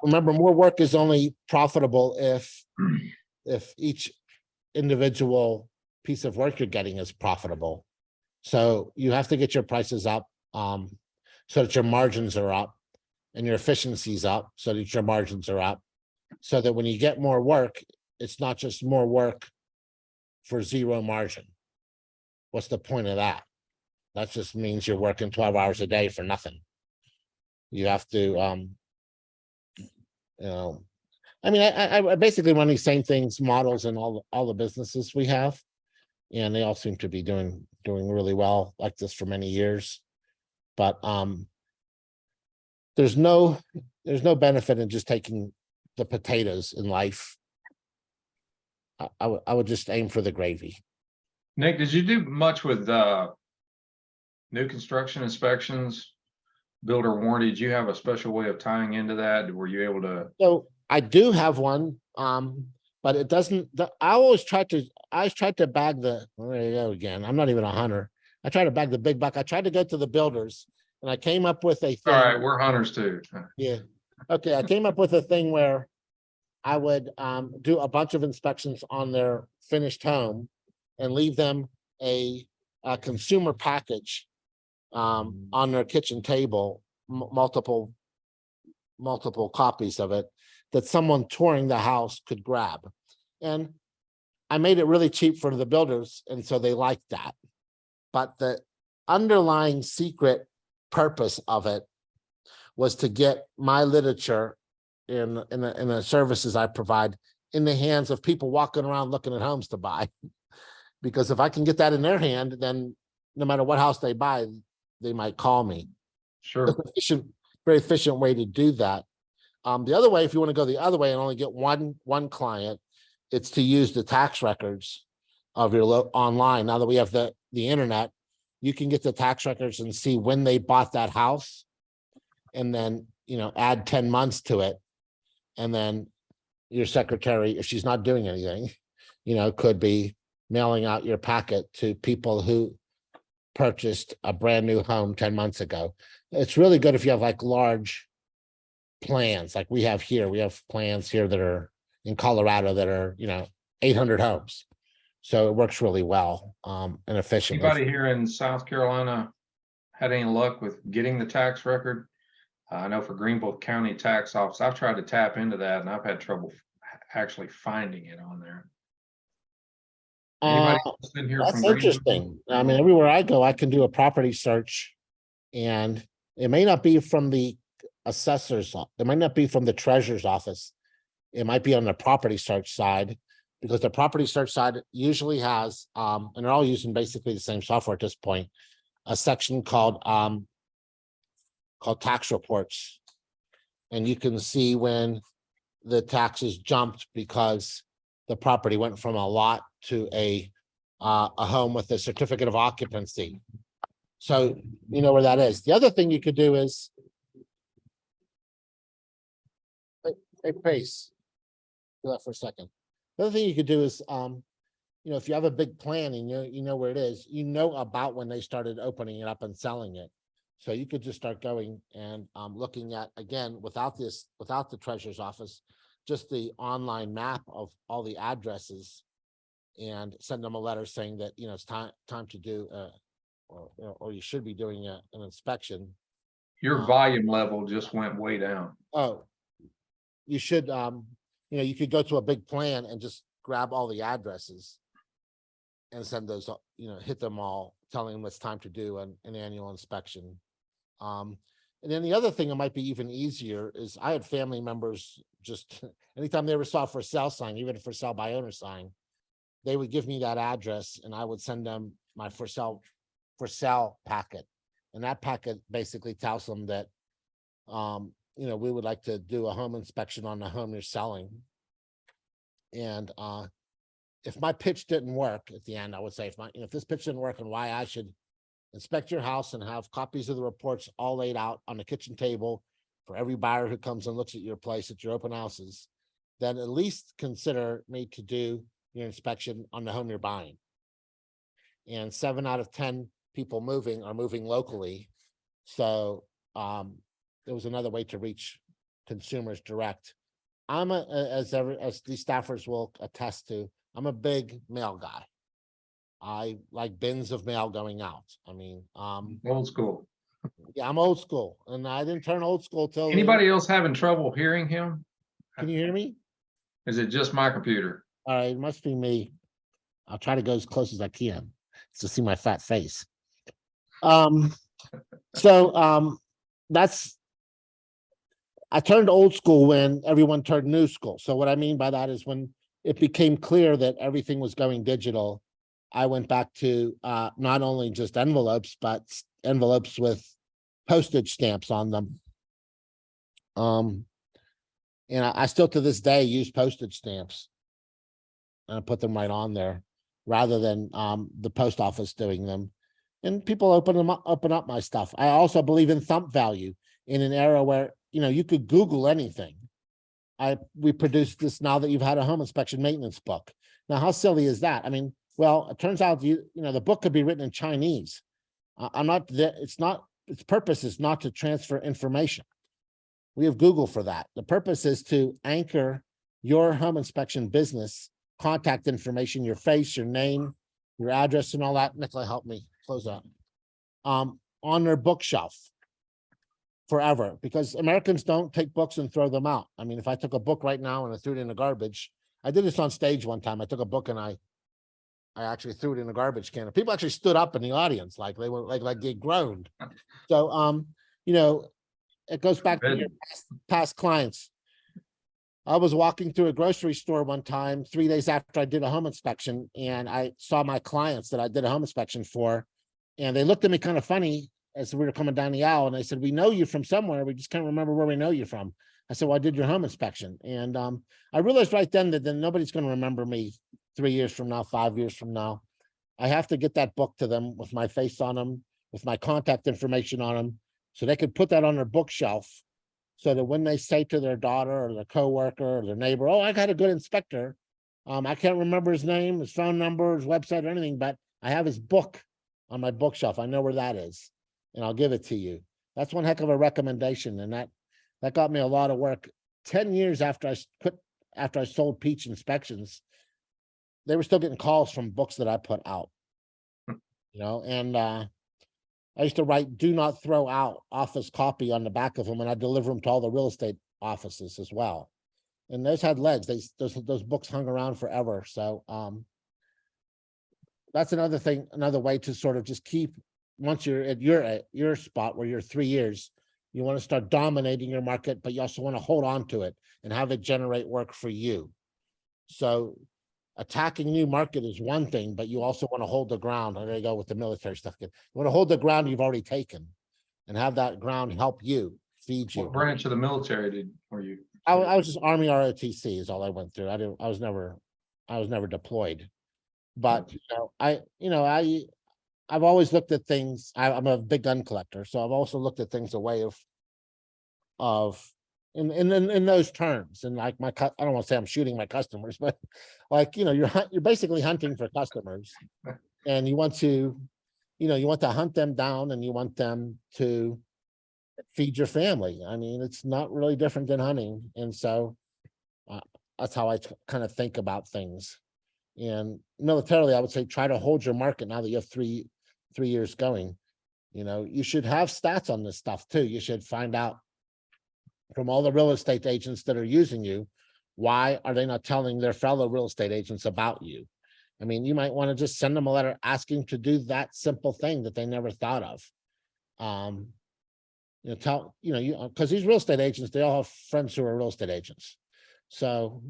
remember, more work is only profitable if each individual piece of work you're getting is profitable. So you have to get your prices up so that your margins are up and your efficiencies up so that your margins are up, so that when you get more work, it's not just more work for 0 margin. What's the point of that? That just means you're working 12 hours a day for nothing. You have to, you know, I mean, I basically run these same things, models in all the businesses we have, and they all seem to be doing really well like this for many years. But there's no benefit in just taking the potatoes in life. I would just aim for the gravy. Nick, did you do much with new construction inspections, builder warranty? Did you have a special way of tying into that? Were you able to? So I do have one, but it doesn't. I always try to bag the. There you go again. I'm not even a hunter. I try to bag the big buck. I tried to go to the builders, and I came up with a thing. All right, we're hunters too. Yeah. Okay. I came up with a thing where I would do a bunch of inspections on their finished home and leave them a consumer package on their kitchen table, multiple copies of it that someone touring the house could grab. And I made it really cheap for the builders, and so they liked that. But the underlying secret purpose of it was to get my literature in the services I provide in the hands of people walking around looking at homes to buy. Because if I can get that in their hand, then no matter what house they buy, they might call me. Sure. Very efficient way to do that. The other way, if you want to go the other way and only get one client, it's to use the tax records of your online. Now that we have the internet, you can get the tax records and see when they bought that house, and then, you know, add 10 months to it. And then your secretary, if she's not doing anything, you know, could be mailing out your packet to people who purchased a brand new home 10 months ago. It's really good if you have like large plans like we have here. We have plans here that are in Colorado that are, you know, 800 homes. So it works really well and efficiently. Anybody here in South Carolina had any luck with getting the tax record? I know for Greenville County Tax Office, I've tried to tap into that and I've had trouble actually finding it on there. Anybody else in here That's from Greenville? interesting. I mean, everywhere I go, I can do a property search, and it may not be from the assessor's, it might not be from the treasurer's office. It might be on the property search side, because the property search side usually has, and they're all using basically the same software at this point, a section called tax reports. And you can see when the taxes jumped because the property went from a lot to a home with a certificate of occupancy. So you know where that is. The other thing you could do is, hey, Pace, do that for a second. The other thing you could do is if you have a big plan and you know where it is, you know about when they started opening it up and selling it. So you could just start going and looking at, again, without the treasurer's office, just the online map of all the addresses, and send them a letter saying that, it's time to do or you should be doing an inspection. Your volume level just went way down. Oh, you should, you could go to a big plan and just grab all the addresses and send those, hit them all, telling them it's time to do an annual inspection. And then the other thing that might be even easier is I had family members just anytime they ever saw a for sale sign, even a for sale by owner sign, they would give me that address and I would send them my for sale packet. And that packet basically tells them that, we would like to do a home inspection on the home you're selling. And if my pitch didn't work at the end, I would say, if this pitch didn't work and why I should inspect your house and have copies of the reports all laid out on the kitchen table for every buyer who comes and looks at your place at your open houses, then at least consider me to do your inspection on the home you're buying. And 7 out of 10 people moving are moving locally. So there was another way to reach consumers direct. I'm as these staffers will attest to, I'm a big mail guy. I like bins of mail going out. I mean, Old school. yeah, I'm old school, and I didn't turn old school till. Anybody else having trouble hearing him? Can you hear me? Is it just my computer? All right, it must be me. I'll try to go as close as I can to see my fat face. That's. I turned old school when everyone turned new school. So what I mean by that is when it became clear that everything was going digital, I went back to not only just envelopes, but envelopes with postage stamps on them. And I still to this day use postage stamps. And I put them right on there rather than the post office doing them. And people open up my stuff. I also believe in thump value in an era where, you could Google anything. We produced this now that you've had a home inspection maintenance book. Now, how silly is that? I mean, well, it turns out the book could be written in Chinese. Its purpose is not to transfer information. We have Google for that. The purpose is to anchor your home inspection business, contact information, your face, your name, your address, and all that. Nicola, help me close that. On their bookshelf forever, because Americans don't take books and throw them out. I mean, if I took a book right now and I threw it in the garbage, I did this on stage one time. I took a book and I actually threw it in a garbage can. And people actually stood up in the audience, like they were like they groaned. So, it goes back to your past clients. I was walking through a grocery store one time, 3 days after I did a home inspection, and I saw my clients that I did a home inspection for, and they looked at me kind of funny as we were coming down the aisle, and they said, "We know you from somewhere. We just can't remember where we know you from." I said, "Well, I did your home inspection." And I realized right then that nobody's going to remember me 3 years from now, 5 years from now. I have to get that book to them with my face on them, with my contact information on them, so they could put that on their bookshelf, so that when they say to their daughter or their coworker or their neighbor, "Oh, I got a good inspector. I can't remember his name, his phone number, his website, or anything, but I have his book on my bookshelf. I know where that is, and I'll give it to you." That's one heck of a recommendation, and that got me a lot of work. 10 years after I sold Peach Inspections, they were still getting calls from books that I put out. And I used to write "do not throw out" office copy on the back of them, and I deliver them to all the real estate offices as well. And those had legs. Those books hung around forever. So that's another thing, another way to sort of just keep, once you're at your spot where you're 3 years, you want to start dominating your market, but you also want to hold on to it and have it generate work for you. So attacking new market is one thing, but you also want to hold the ground. There you go with the military stuff. You want to hold the ground you've already taken and have that ground help you, feed you. What branch of the military were you? I was just Army ROTC is all I went through. I was never deployed, but I've always looked at things. I'm a big gun collector, so I've also looked at things a way of in those terms. And like I don't want to say I'm shooting my customers, but like, you're basically hunting for customers, and you want to, you want to hunt them down, and you want them to feed your family. I mean, it's not really different than hunting. And so that's how I kind of think about things. And militarily, I would say try to hold your market now that you have three years going. You should have stats on this stuff too. You should find out from all the real estate agents that are using you, why are they not telling their fellow real estate agents about you? I mean, you might want to just send them a letter asking to do that simple thing that they never thought of. Because these real estate agents, they all have friends who are real estate agents. So,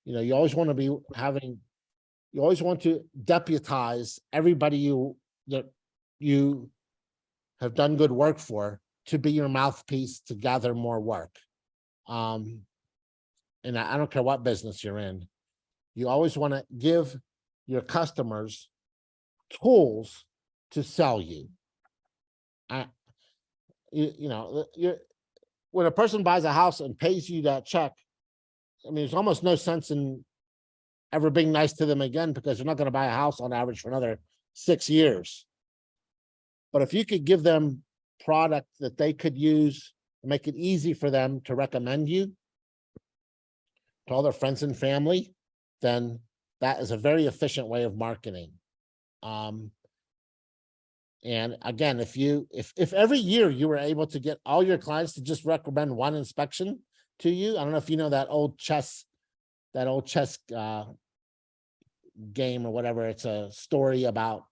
you always want to be you always want to deputize everybody that you have done good work for to be your mouthpiece to gather more work. And I don't care what business you're in. You always want to give your customers tools to sell you. When a person buys a house and pays you that check, I mean, there's almost no sense in ever being nice to them again, because they're not going to buy a house on average for another 6 years. But if you could give them product that they could use, make it easy for them to recommend you to all their friends and family, then that is a very efficient way of marketing. And again, if every year you were able to get all your clients to just recommend one inspection to you, I don't know if you know that old chess game or whatever. It's a story about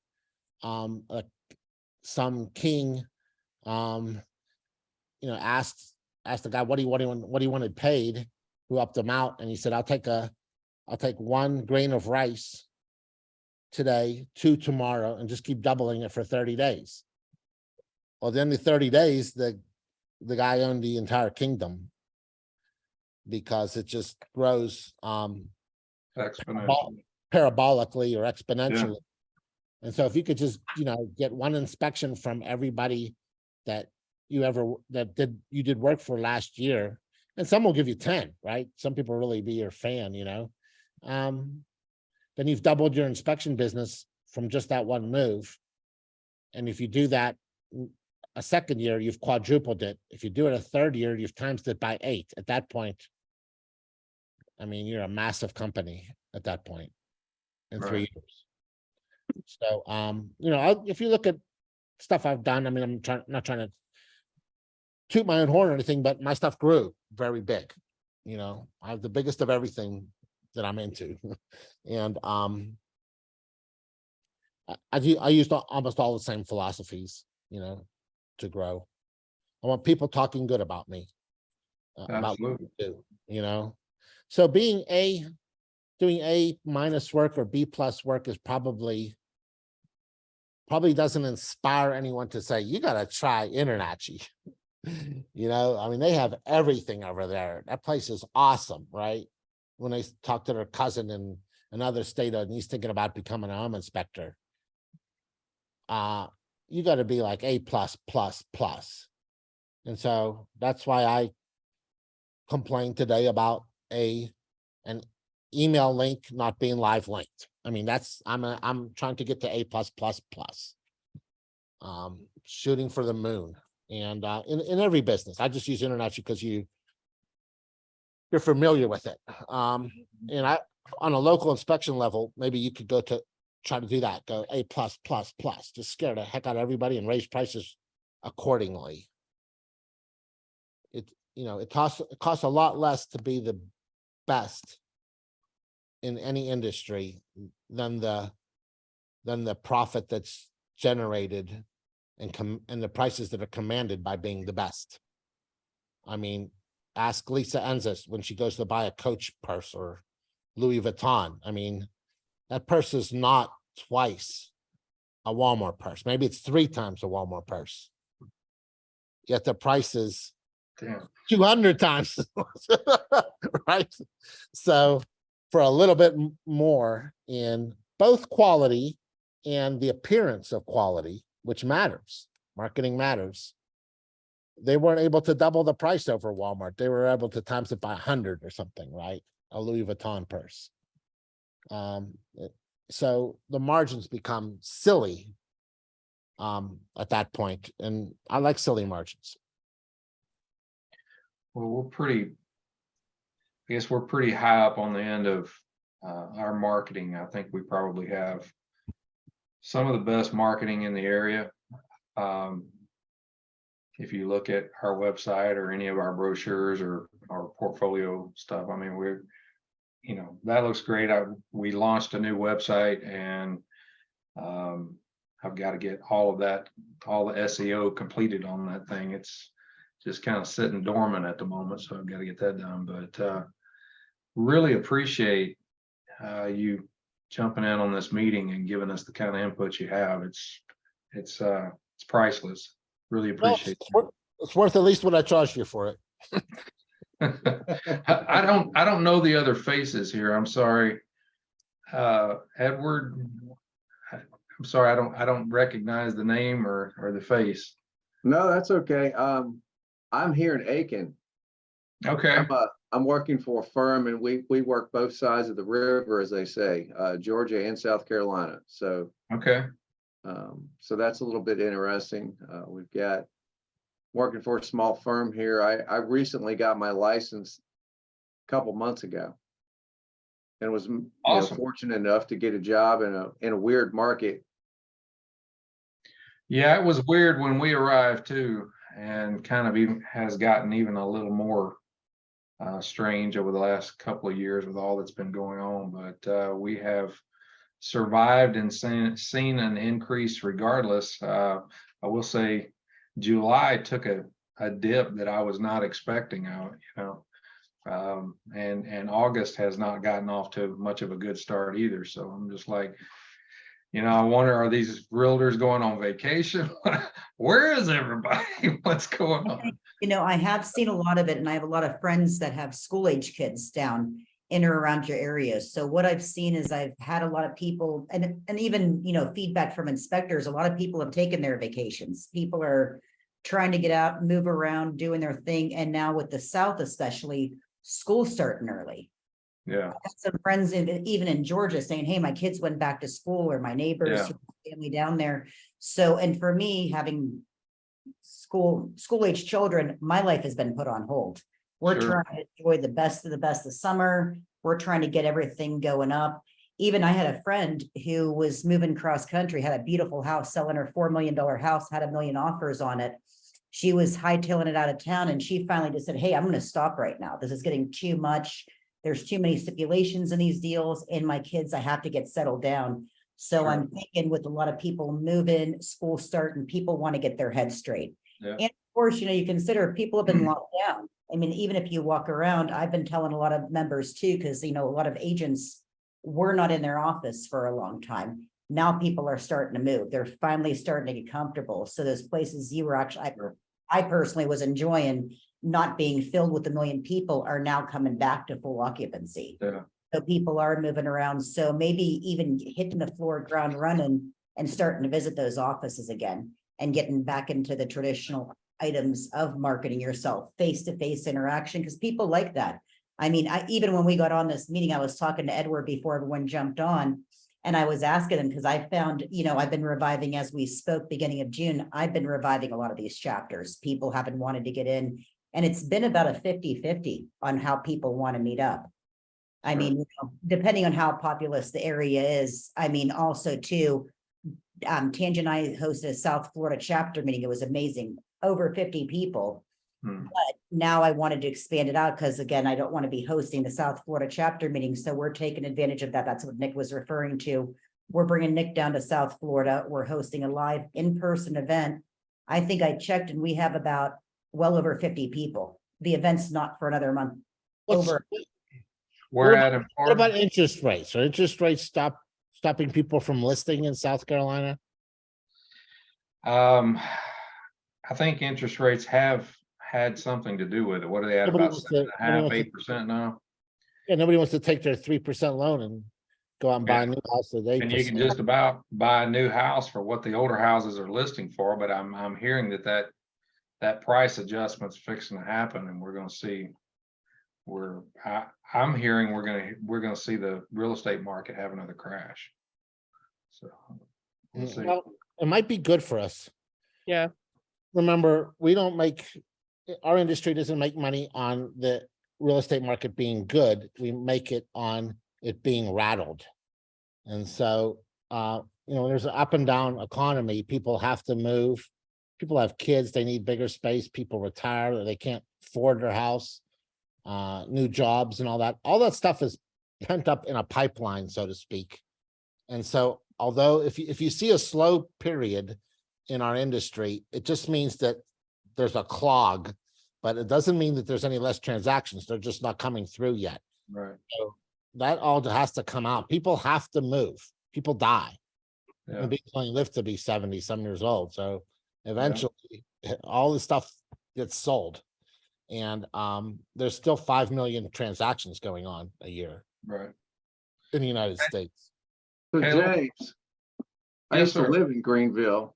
some king asked the guy what he wanted paid, who upped him out, and he said, I'll take 1 grain of rice today, 2 tomorrow, and just keep doubling it for 30 days. Well, then the 30 days, the guy owned the entire kingdom, because it just grows Exponentially. parabolically or exponentially. And so if you could just, get one inspection from everybody that you did work for last year, and some will give you 10, right? Some people really be your fan, then you've doubled your inspection business from just that one move. And if you do that a second year, you've quadrupled it. If you do it a third year, you've times it by 8. At that point, I mean, you're a massive company at that point in 3 years. So, if you look at stuff I've done, I mean, I'm not trying to toot my own horn or anything, but my stuff grew very big. I have the biggest of everything that I'm into. And I used almost all the same philosophies, to grow. I want people talking good about me, about what we do, So doing A- work or B+ work is probably doesn't inspire anyone to say, you got to try InterNACHI. I mean, they have everything over there. That place is awesome, right? When they talk to their cousin in another state and he's thinking about becoming a home inspector, you got to be like A+++. And so that's why I complained today about an email link not being live linked. I mean, I'm trying to get to A+++. Shooting for the moon. And in every business, I just use InterNACHI because you're familiar with it. And on a local inspection level, maybe you could try to do that. Go A+++, just scare the heck out of everybody and raise prices accordingly. It costs a lot less to be the best in any industry than the profit that's generated and the prices that are commanded by being the best. I mean, ask Lisa Enzis when she goes to buy a Coach purse or Louis Vuitton. I mean, that purse is not twice a Walmart purse. Maybe it's 3 times a Walmart purse. Yet the price is 200 times, right? So for a little bit more in both quality and the appearance of quality, which matters, marketing matters, they weren't able to double the price over Walmart. They were able to times it by 100 or something, right? A Louis Vuitton purse. So the margins become silly at that point, and I like silly margins. Well, I guess we're pretty high up on the end of our marketing. I think we probably have some of the best marketing in the area. If you look at our website or any of our brochures or our portfolio stuff, I mean, that looks great. We launched a new website, and I've got to get all the SEO completed on that thing. It's just kind of sitting dormant at the moment, so I've got to get that done. But really appreciate you jumping in on this meeting and giving us the kind of input you have. It's priceless. Really appreciate it. It's worth at least what I charged you for it. I don't know the other faces here. I'm sorry. Edward, I'm sorry, I don't recognize the name or the face. No, that's okay. I'm here in Aiken. Okay. I'm working for a firm, and we work both sides of the river, as they say, Georgia and South Carolina. So Okay. so that's a little bit interesting. We've got working for a small firm here. I recently got my license a couple months ago, and was Awesome. fortunate enough to get a job in a weird market. Yeah, it was weird when we arrived too, and kind of even has gotten even a little more strange over the last couple of years with all that's been going on. But we have survived and seen an increase regardless. I will say July took a dip that I was not expecting out, and August has not gotten off to much of a good start either. So I'm just like, I wonder, are these realtors going on vacation? Where is everybody? What's going on? I have seen a lot of it, and I have a lot of friends that have school age kids down in or around your area. So what I've seen is I've had a lot of people, and even, feedback from inspectors, a lot of people have taken their vacations. People are trying to get out, move around, doing their thing. And now with the South, especially, school's starting early. Yeah. I have some friends even in Georgia saying, hey, my kids went back to school, or my neighbors, family down there. So, and for me, having school age children, my life has been put on hold. We're Sure. trying to enjoy the best of summer. We're trying to get everything going up. Even I had a friend who was moving cross country, had a beautiful house, selling her $4 million house, had 1 million offers on it. She was hightailing it out of town, and she finally just said, hey, I'm going to stop right now. This is getting too much. There's too many stipulations in these deals, and my kids, I have to get settled down. So Sure. I'm thinking with a lot of people moving, school starting, people want to get their head straight. Yeah. And of course, you consider people have been locked down. I mean, even if you walk around, I've been telling a lot of members too, because, a lot of agents were not in their office for a long time. Now people are starting to move. They're finally starting to get comfortable. So those places you were actually, I personally was enjoying not being filled with 1 million people are now coming back to full occupancy. Yeah. So people are moving around. So maybe even hitting the floor ground running and starting to visit those offices again and getting back into the traditional items of marketing yourself, face-to-face interaction, because people like that. I mean, even when we got on this meeting, I was talking to Edward before everyone jumped on, and I was asking him, because I found, I've been reviving as we spoke beginning of June, I've been reviving a lot of these chapters. People haven't wanted to get in, and it's been about a 50-50 on how people want to meet up. I mean, depending on how populous the area is. I mean, also too, Tangi and I hosted a South Florida chapter meeting. It was amazing. Over 50 people. But now I wanted to expand it out because, again, I don't want to be hosting the South Florida chapter meeting. So we're taking advantage of that. That's what Nick was referring to. We're bringing Nick down to South Florida. We're hosting a live in-person event. I think I checked and we have about well over 50 people. The event's not for another month. We're at What about interest rates? Are interest rates stopping people from listing in South Carolina? I think interest rates have had something to do with it. What are they at? Nobody About wants to- 7.5%, 8% now? Yeah, nobody wants to take their 3% loan and go out and buy a new house at 8%. And you can just about buy a new house for what the older houses are listing for, but I'm hearing that that price adjustment's fixing to happen, and we're gonna see. I'm hearing we're gonna see the real estate market have another crash. So we'll see. Well, it might be good for us. Yeah. Remember, our industry doesn't make money on the real estate market being good. We make it on it being rattled. And so, there's an up and down economy. People have to move. People have kids, they need bigger space. People retire, they can't afford their house, new jobs and all that. All that stuff is pent up in a pipeline, so to speak. And so, although if you see a slow period in our industry, it just means that there's a clog, but it doesn't mean that there's any less transactions. They're just not coming through yet. Right. So that all has to come out. People have to move. People die. Yeah. And people only live to be 70 some years old. So eventually all this stuff gets sold. And there's still 5 million transactions going on a year Right. in the United States. So Caleb? James, I Yes, used to sir. live in Greenville,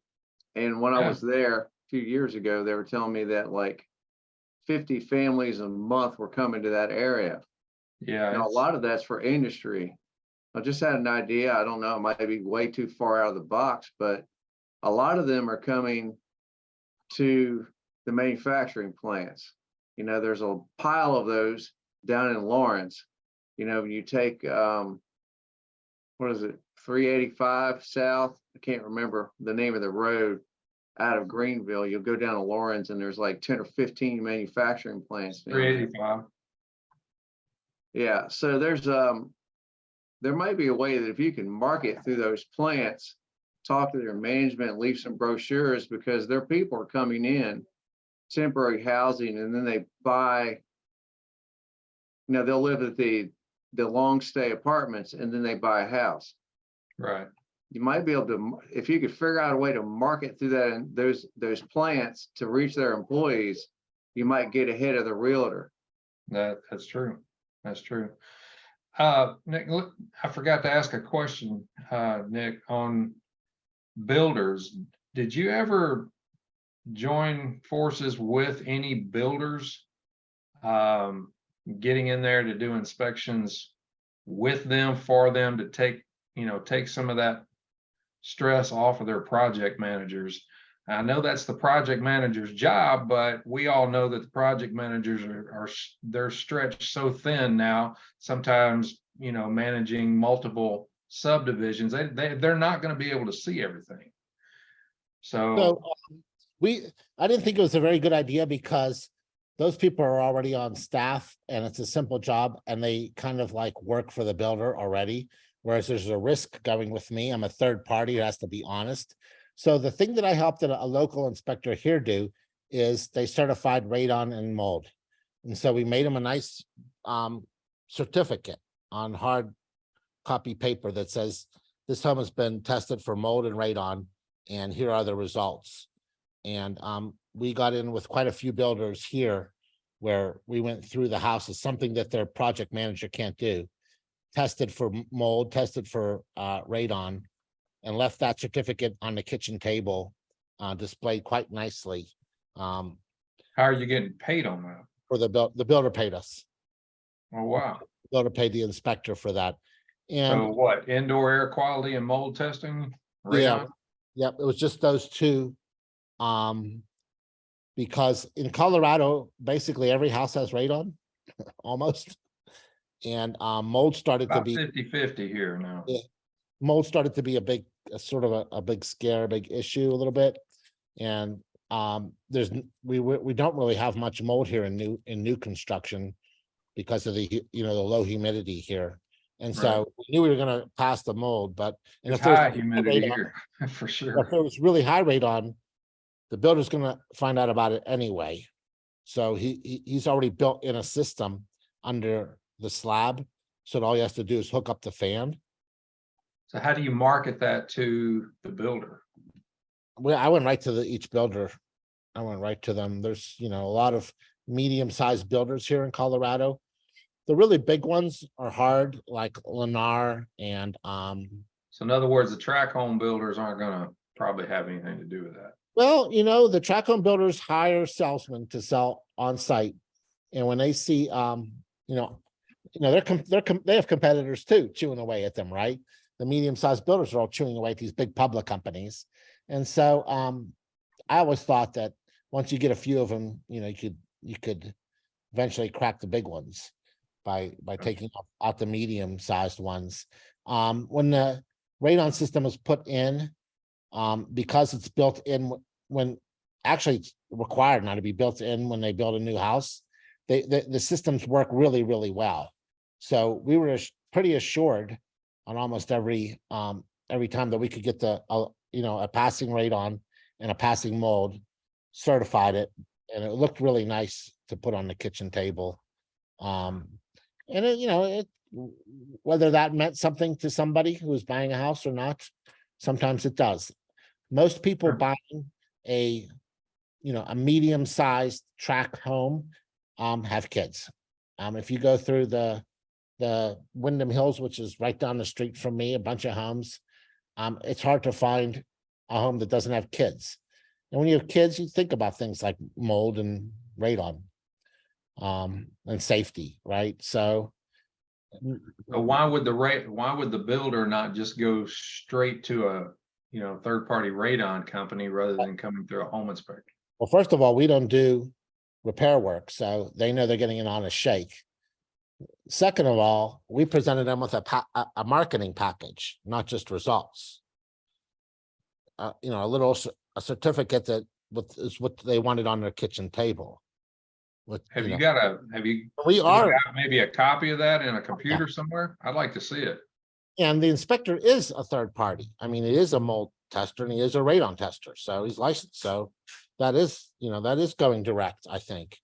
and when I Yeah. was there a few years ago, they were telling me that like 50 families a month were coming to that area. Yeah. Now, a it's- lot of that's for industry. I just had an idea. I don't know, it might be way too far out of the box, but a lot of them are coming to the manufacturing plants. There's a pile of those down in Lawrence. You take, what is it, 385 South? I can't remember the name of the road out of Greenville. You'll go down to Lawrence and there's like 10 or 15 manufacturing plants. down there. 385. Yeah, so there might be a way that if you can market through those plants, talk to their management, leave some brochures, because their people are coming in, temporary housing, and then they buy, they'll live at the long stay apartments and then they buy a house. Right. You might be able to, if you could figure out a way to market through that and those plants to reach their employees, you might get ahead of the realtor. That's true. That's true. Nick, look, I forgot to ask a question, Nick, on builders. Did you ever join forces with any builders? Getting in there to do inspections with them, for them to take some of that stress off of their project managers. I know that's the project manager's job, but we all know that the project managers they're stretched so thin now. Sometimes, managing multiple subdivisions, they're not going to be able to see everything. So I didn't think it was a very good idea, because those people are already on staff and it's a simple job and they kind of like work for the builder already. Whereas there's a risk going with me. I'm a third party who has to be honest. So the thing that I helped a local inspector here do is they certified radon and mold. And so we made them a nice certificate on hard copy paper that says this home has been tested for mold and radon, and here are the results. And we got in with quite a few builders here where we went through the houses, something that their project manager can't do. Tested for mold, tested for radon, and left that certificate on the kitchen table, displayed quite nicely. How are you getting paid on that? For the builder paid us. Oh, wow. The builder paid the inspector for that. And So what, indoor air quality and mold testing? yeah, Radon? yep, it was just those two. Because in Colorado, basically every house has radon, almost. And mold started to About be 50-50 here now. Yeah. Mold started to be a big, sort of a big scare, a big issue a little bit. And we don't really have much mold here in new construction because of the low humidity here. And so we knew we were gonna pass the mold, but and It's if there's high humidity radon, here, for if sure. there was really high radon, the builder's gonna find out about it anyway. So he's already built in a system under the slab. So all he has to do is hook up the fan. So how do you market that to the builder? Well, I went right to each builder. I went right to them. There's, a lot of medium-sized builders here in Colorado. The really big ones are hard, like Lennar and So in other words, the track home builders aren't gonna probably have anything to do with that. Well, the tract home builders hire salesmen to sell on site. And when they see, they have competitors too, chewing away at them, right? The medium-sized builders are all chewing away at these big public companies. And so I always thought that once you get a few of them, you could eventually crack the big ones by taking out the medium-sized ones. When the radon system was put in, because it's built in when actually it's required not to be built in when they build a new house, the systems work really, really well. So we were pretty assured on almost every time that we could get a passing radon and a passing mold, certified it, and it looked really nice to put on the kitchen table. And whether that meant something to somebody who was buying a house or not, sometimes it does. Most people Sure. buying a medium-sized tract home have kids. If you go through the Wyndham Hills, which is right down the street from me, a bunch of homes, it's hard to find a home that doesn't have kids. And when you have kids, you think about things like mold and radon, and safety, right? So Why would the builder not just go straight to a, third-party radon company rather than coming through a home inspector? well, first of all, we don't do repair work, so they know they're getting an honest shake. Second of all, we presented them with a marketing package, not just results. A certificate that is what they wanted on their kitchen table. Have you We are, got maybe a copy of that in a computer somewhere? I'd like to see it. and the inspector is a third party. I mean, he is a mold tester and he is a radon tester, so he's licensed. So that is going direct, I think.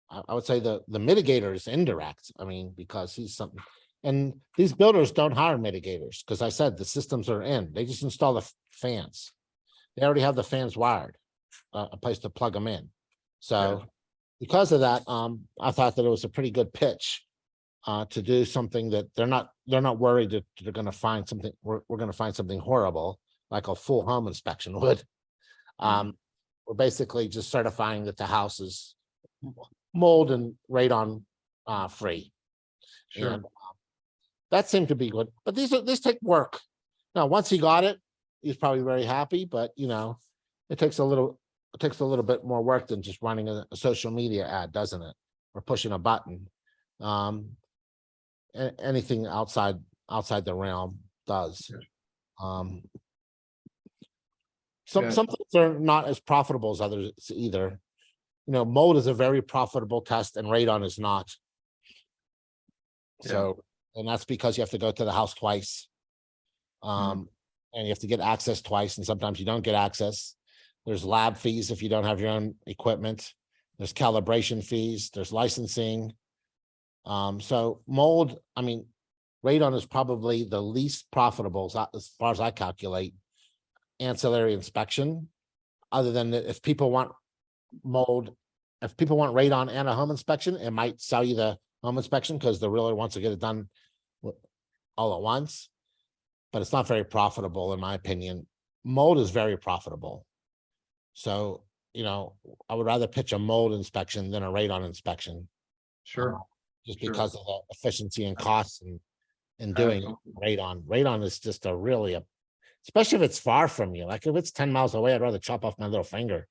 I would say the mitigator is indirect. I mean, because he's something, and these builders don't hire mitigators because I said the systems are in. They just install the fans. They already have the fans wired, a place to plug them in. So because of that, I thought that it was a pretty good pitch to do something that they're not worried that they're going to find something. We're going to find something horrible like a full home inspection would. We're basically just certifying that the house is mold and radon free. Sure. And that seemed to be good, but these take work. Now, once he got it, he's probably very happy, but it takes a little bit more work than just running a social media ad, doesn't it? Or pushing a button. Anything outside the realm does. Some things are not as profitable as others either. Mold is a very profitable test and radon is not. So, and that's because you have to go to the house twice. And you have to get access twice, and sometimes you don't get access. There's lab fees if you don't have your own equipment. There's calibration fees, there's licensing. So mold, radon is probably the least profitable as far as I calculate ancillary inspection, other than that if people want mold, if people want radon and a home inspection, it might sell you the home inspection because the realtor wants to get it done all at once, but it's not very profitable in my opinion. Mold is very profitable. So, I would rather pitch a mold inspection than a radon inspection. Sure. Just Sure. because of the efficiency and costs and doing radon. Radon is just especially if it's far from you. Like if it's 10 miles away, I'd rather chop off my little finger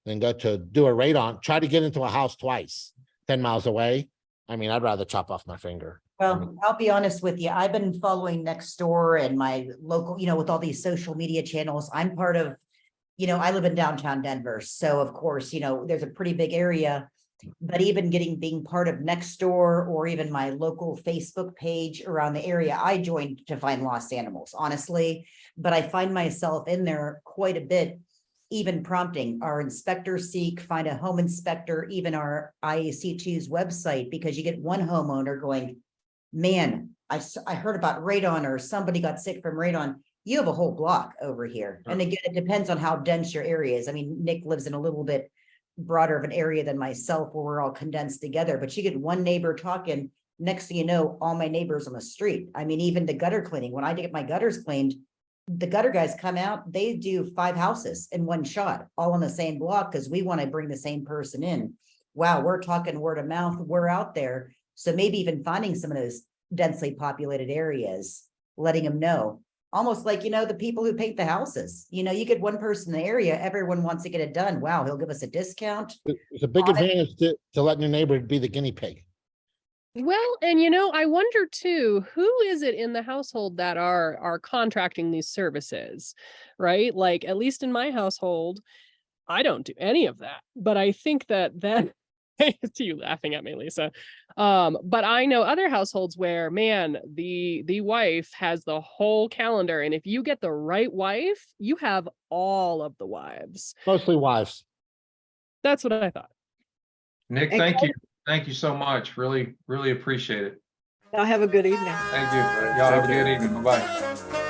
than go to do a radon, try to get into a house twice, 10 miles away. I'd rather chop off my finger. Well, I'll be honest with you. I've been following Nextdoor and my local, with all these social media channels. I'm part of, I live in downtown Denver. So of course, there's a pretty big area, but even being part of Nextdoor or even my local Facebook page around the area, I joined to find lost animals, honestly. But I find myself in there quite a bit, even prompting our inspector seek, find a home inspector, even our IAC2's website, because you get one homeowner going, man, I heard about radon or somebody got sick from radon. You have a whole block over here. And again, it depends on how dense your area is. Nick lives in a little bit broader of an area than myself where we're all condensed together, but you get one neighbor talking, next thing you know, all my neighbors on the street. Even the gutter cleaning, when I get my gutters cleaned, the gutter guys come out, they do 5 houses in one shot, all on the same block, because we want to bring the same person in. Wow, we're talking word of mouth, we're out there. So maybe even finding some of those densely populated areas, letting them know. Almost like, the people who paint the houses, you get one person in the area, everyone wants to get it done. Wow, he'll give us a discount. It's a big On it. advantage to letting your neighbor be the guinea pig. Well, and I wonder too, who is it in the household that are contracting these services, right? Like, at least in my household, I don't do any of that, but I think that it's you laughing at me, Lisa. But I know other households where, man, the wife has the whole calendar, and if you get the right wife, you have all of the wives. Mostly wives. That's what I thought. Nick, thank you. Thank you so much. Really, really appreciate it. Y'all have a good evening. Thank you. Y'all have a good evening. Bye-bye.